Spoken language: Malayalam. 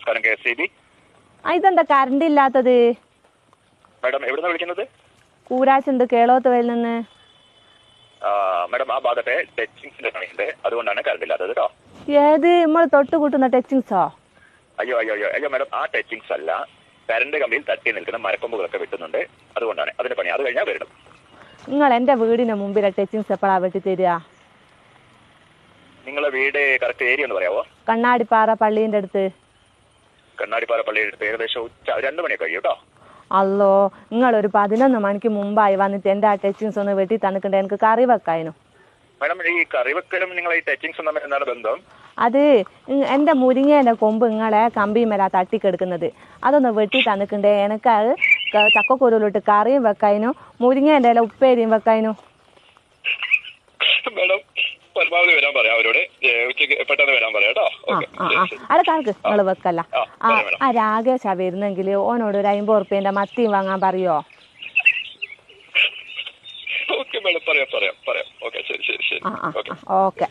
നമസ്കാരം KSEB. ഇതെന്താ കറണ്ട് ഇല്ലാത്തത്? മാഡം എവിടുന്നാ വിളിക്കുന്നത്? കൂരാച്ചുണ്ട് കേളോത്ത് വയലിൽ നിന്ന്. മാഡം ആ ഭാഗത്തെ ടച്ചിങ്സിന്റെ പണിയുണ്ട്, അതുകൊണ്ടാണ് കറണ്ട് ഇല്ലാത്തത് കേട്ടോ. ഏത് നമ്മൾ തൊട്ട് കൂട്ടുന്ന ടച്ചിങ്സോ? അയ്യോ മാഡം, ആ ടച്ചിങ്സ് അല്ല, കറണ്ട് കമ്പിയിൽ തട്ടി നിൽക്കുന്ന മരക്കൊമ്പുകളൊക്കെ വെട്ടുന്നുണ്ട്, അതുകൊണ്ടാണ് അതിന്റെ പണി. അത് കഴിഞ്ഞാൽ വരണം. നിങ്ങൾ എന്റെ വീടിന്റെ മുമ്പിലെ ടച്ചിങ്സ് എപ്പോഴാ വെട്ടി തരിക? നിങ്ങളെ വീട് കറക്റ്റ് ഏരിയ ഒന്ന് പറയാവോ? കണ്ണാടിപ്പാറ പള്ളീന്റെ അടുത്ത്. കണ്ണാടിപ്പാറ പള്ളിയുടെ അടുത്ത് ഏകദേശം ഉച്ച 2 മണി കഴിയും കേട്ടോ. അല്ലോ, നിങ്ങളൊരു 11 മണിക്ക് മുമ്പായി വന്നിട്ട് എന്റെ ആ ടച്ചിങ്സ് ഒന്ന് വെട്ടി തന്നിട്ടുണ്ട്, എനിക്ക് കറി വെക്കായിരുന്നു. മാഡം, ഈ കറിവെക്കലും നിങ്ങൾ ഈ ടച്ചിങ്സും തമ്മിൽ എന്താണ് ബന്ധം? അത് എന്റെ മുരിങ്ങേന്റെ കൊമ്പ് നിങ്ങളെ കമ്പിമേല തട്ടിക്കെടുക്കുന്നത്, അതൊന്ന് വെട്ടി തന്നിട്ടുണ്ട്. എനിക്ക് അത് ചക്കക്കുരുവിലിട്ട് കറിയും വെക്കായിരുന്നു, മുരിങ്ങേന്റെ ഇല ഉപ്പേരിയും വെക്കായിരുന്നു. മാഡം പരമാവധി വരാൻ പറയാം അവരോട്, ഉച്ചയ്ക്ക് പെട്ടെന്ന് വരാൻ പറയാം കേട്ടോ. അല്ല കണക്ക് നിങ്ങൾ വെക്കല്ല. ആ രാകേഷാ വരുന്നെങ്കിൽ ഓനോട് ഒരു 50 ഉറുപ്പ്യന്റെ മത്തിയും വാങ്ങാൻ പറയോ? ഓക്കെ മാഡം, പറയാം. ഓക്കെ, ശരി. ഓക്കെ.